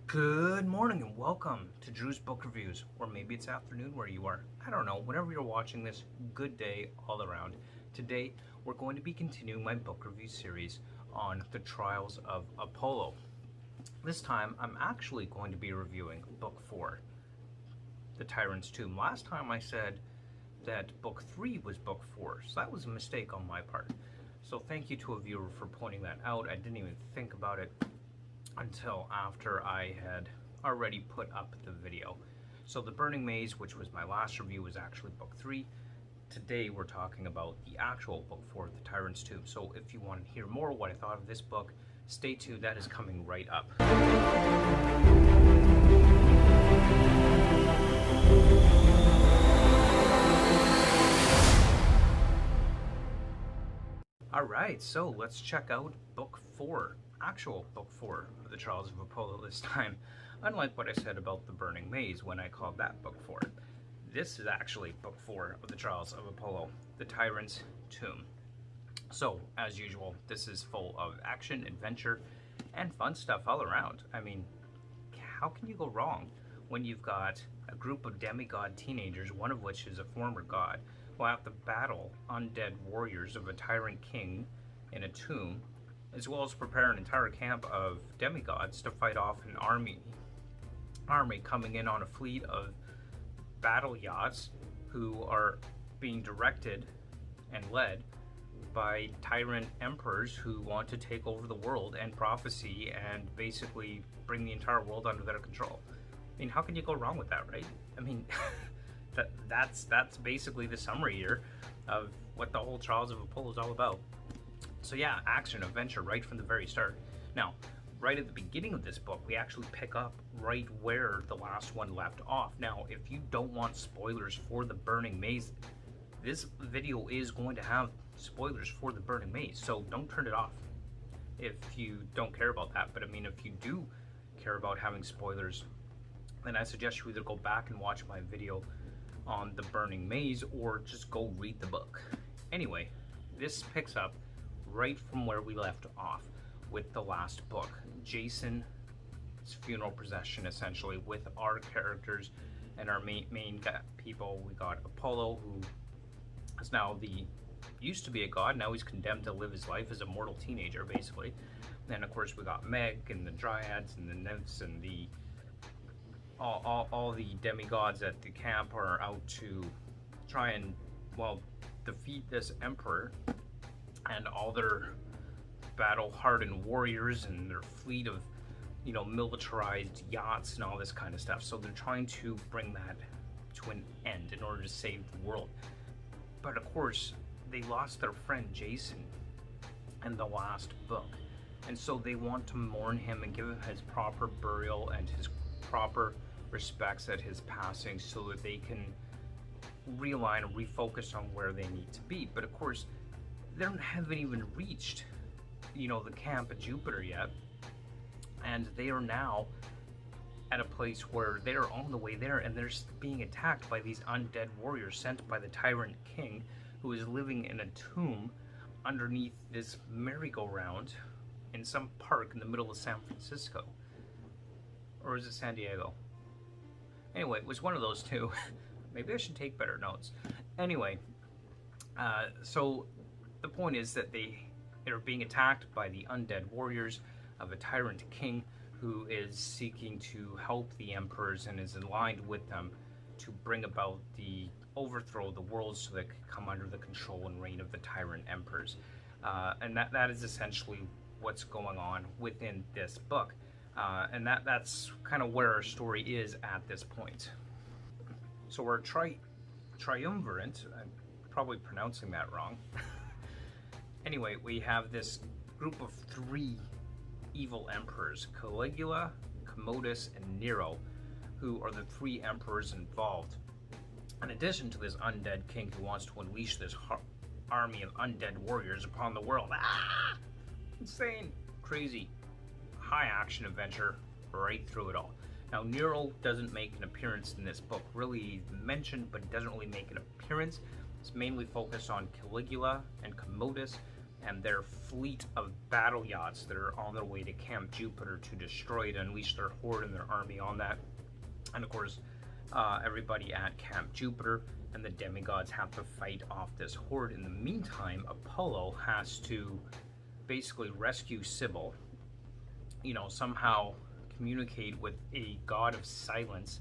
Good morning and welcome to Drew's Book Reviews, or maybe it's afternoon where you are. I don't know. Whenever you're watching this, good day all around. Today, we're going to be continuing my book review series on the Trials of Apollo. This time, I'm actually going to be reviewing Book 4, The Tyrants' Tomb. Last time I said that Book 3 was Book 4, so that was a mistake on my part. So thank you to a viewer for pointing that out. I didn't even think about it until after I had already put up the video. So The Burning Maze, which was my last review, was actually Book 3. Today we're talking about the actual Book 4, The Tyrants' Tomb. So if you want to hear more what I thought of this book, stay tuned, that is coming right up. Alright, so let's check out Book 4. Actual Book 4 of the Trials of Apollo this time, unlike what I said about The Burning Maze when I called that Book 4. This is actually Book 4 of the Trials of Apollo, The Tyrants' Tomb. So, as usual, this is full of action, adventure, and fun stuff all around. I mean, how can you go wrong when you've got a group of demigod teenagers, one of which is a former god, who have to battle undead warriors of a tyrant king in a tomb, as well as prepare an entire camp of demigods to fight off an army coming in on a fleet of battle yachts who are being directed and led by tyrant emperors who want to take over the world and prophecy and basically bring the entire world under their control. I mean, how can you go wrong with that, right? I mean, that's basically the summary here of what the whole Trials of Apollo is all about. So yeah, action, adventure, right from the very start. Now, right at the beginning of this book, we actually pick up right where the last one left off. Now, if you don't want spoilers for The Burning Maze, this video is going to have spoilers for The Burning Maze, so don't turn it off if you don't care about that. But I mean, if you do care about having spoilers, then I suggest you either go back and watch my video on The Burning Maze or just go read the book. Anyway, this picks up right from where we left off with the last book, Jason's funeral procession, essentially, with our characters and our main people. We got Apollo, who is now used to be a god, now he's condemned to live his life as a mortal teenager, basically. And then of course we got Meg and the Dryads and the Nymphs and all the demigods at the camp are out to try and, well, defeat this emperor and all their battle-hardened warriors and their fleet of, militarized yachts and all this kind of stuff. So they're trying to bring that to an end in order to save the world. But of course, they lost their friend Jason in the last book. And so they want to mourn him and give him his proper burial and his proper respects at his passing so that they can realign and refocus on where they need to be. But of course, they haven't even reached, the camp at Jupiter yet, and they are now at a place where they're on the way there, and they're being attacked by these undead warriors sent by the tyrant king, who is living in a tomb underneath this merry-go-round in some park in the middle of San Francisco. Or is it San Diego? Anyway, it was one of those two. Maybe I should take better notes. Anyway, so the point is that they're being attacked by the undead warriors of a tyrant king who is seeking to help the emperors and is aligned with them to bring about the overthrow of the world so they can come under the control and reign of the tyrant emperors. And that is essentially what's going on within this book. And that's kind of where our story is at this point. So our triumvirate, I'm probably pronouncing that wrong. Anyway, we have this group of 3 evil emperors, Caligula, Commodus, and Nero, who are the 3 emperors involved. In addition to this undead king who wants to unleash this army of undead warriors upon the world. Insane, crazy, high action adventure right through it all. Now, Nero doesn't make an appearance in this book, really mentioned, but doesn't really make an appearance. It's mainly focused on Caligula and Commodus and their fleet of battle yachts that are on their way to Camp Jupiter to destroy it, unleash their horde and their army on that. And of course, everybody at Camp Jupiter and the demigods have to fight off this horde. In the meantime, Apollo has to basically rescue Sybil, somehow communicate with a god of silence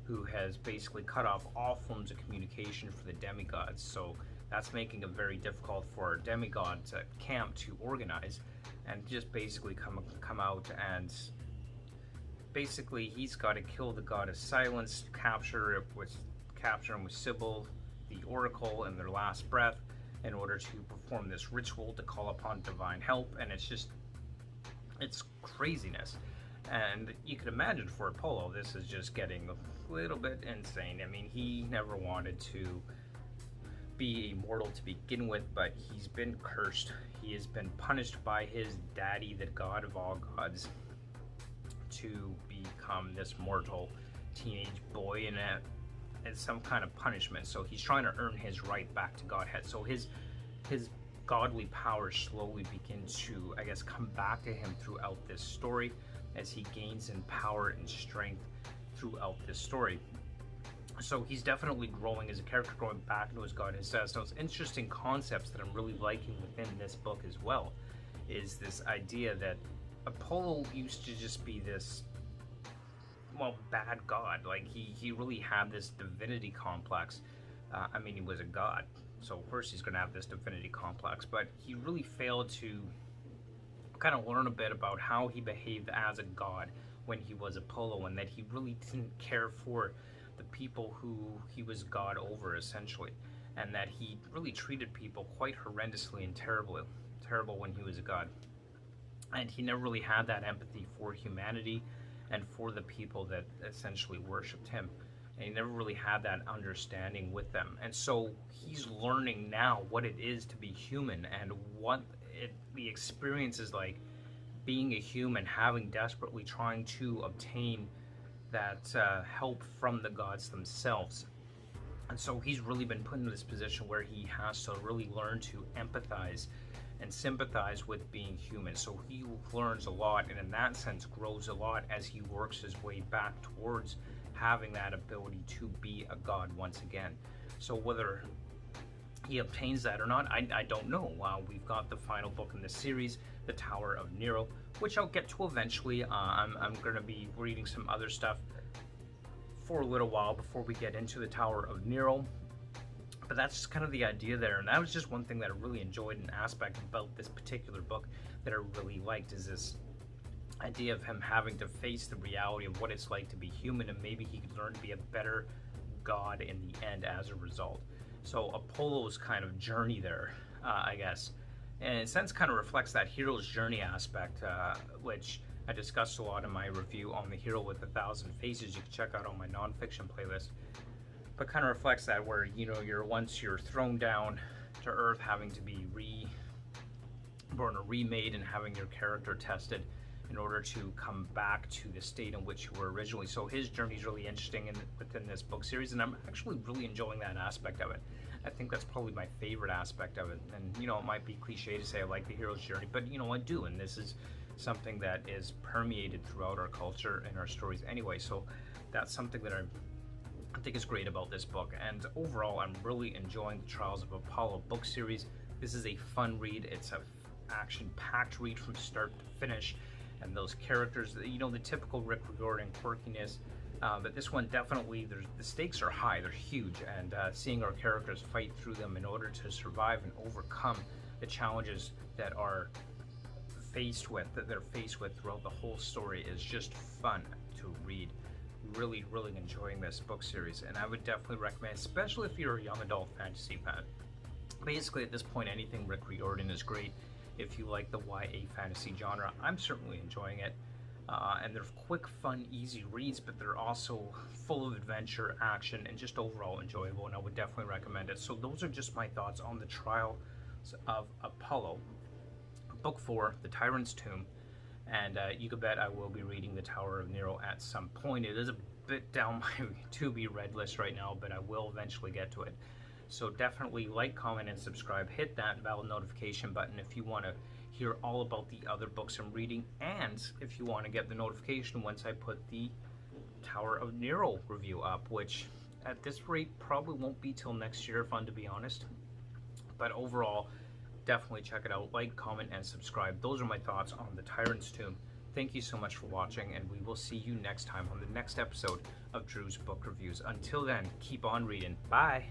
who has basically cut off all forms of communication for the demigods. So that's making it very difficult for demigods at camp to organize and just basically come out, and basically he's got to kill the god of silence, capture him with Sybil, the oracle, and their last breath in order to perform this ritual to call upon divine help. And it's craziness. And you can imagine for Apollo, this is just getting a little bit insane. I mean, he never wanted to be immortal to begin with, but he's been cursed. He has been punished by his daddy, the god of all gods, to become this mortal teenage boy, and it's some kind of punishment. So he's trying to earn his right back to godhead. So his godly powers slowly begin to, I guess, come back to him throughout this story as he gains in power and strength throughout this story. So he's definitely growing as a character, growing back into his god. It says those interesting concepts that I'm really liking within this book as well is this idea that Apollo used to just be this, bad god. Like he really had this divinity complex. I mean, he was a god, so of course he's going to have this divinity complex, but he really failed to kind of learn a bit about how he behaved as a god when he was Apollo, and that he really didn't care for the people who he was god over, essentially, and that he really treated people quite horrendously and terrible when he was a god. And he never really had that empathy for humanity and for the people that essentially worshipped him. And he never really had that understanding with them. And so he's learning now what it is to be human, and what the experience is like being a human, desperately trying to obtain that help from the gods themselves. And so he's really been put in this position where he has to really learn to empathize and sympathize with being human. So he learns a lot, and in that sense grows a lot as he works his way back towards having that ability to be a god once again. So whether he obtains that or not, I don't know. We've got the final book in the series, The Tower of Nero, which I'll get to eventually. I'm going to be reading some other stuff for a little while before we get into The Tower of Nero. But that's just kind of the idea there, and that was just one thing that I really enjoyed, an aspect about this particular book that I really liked, is this idea of him having to face the reality of what it's like to be human, and maybe he could learn to be a better god in the end as a result. So Apollo's kind of journey there, I guess, and in a sense kind of reflects that hero's journey aspect, which I discussed a lot in my review on The Hero with 1,000 Faces. You can check out on my nonfiction playlist. But kind of reflects that, where once you're thrown down to earth, having to be reborn or remade, and having your character tested in order to come back to the state in which you were originally. So his journey is really interesting within this book series, and I'm actually really enjoying that aspect of it. I think that's probably my favorite aspect of it. And it might be cliche to say I like the hero's journey, but I do, and this is something that is permeated throughout our culture and our stories anyway. So that's something that I think is great about this book. And overall, I'm really enjoying the Trials of Apollo book series. This is a fun read. It's a action-packed read from start to finish, and those characters, the typical Rick Riordan quirkiness, but this one definitely, the stakes are high, they're huge, and seeing our characters fight through them in order to survive and overcome the challenges that they're faced with throughout the whole story is just fun to read. Really enjoying this book series, and I would definitely recommend, especially if you're a young adult fantasy fan. Basically, at this point, anything Rick Riordan is great. If you like the YA fantasy genre, I'm certainly enjoying it. And they're quick, fun, easy reads, but they're also full of adventure, action, and just overall enjoyable, and I would definitely recommend it. So those are just my thoughts on the Trials of Apollo, Book 4, The Tyrant's Tomb. And you can bet I will be reading The Tower of Nero at some point. It is a bit down my to-be-read list right now, but I will eventually get to it. So definitely like, comment, and subscribe. Hit that bell notification button if you want to hear all about the other books I'm reading, and if you want to get the notification once I put the Tower of Nero review up, which at this rate probably won't be till next year, if I'm to be honest. But overall, definitely check it out. Like, comment, and subscribe. Those are my thoughts on the Tyrants Tomb. Thank you so much for watching, and we will see you next time on the next episode of Drew's Book Reviews. Until then, keep on reading. Bye!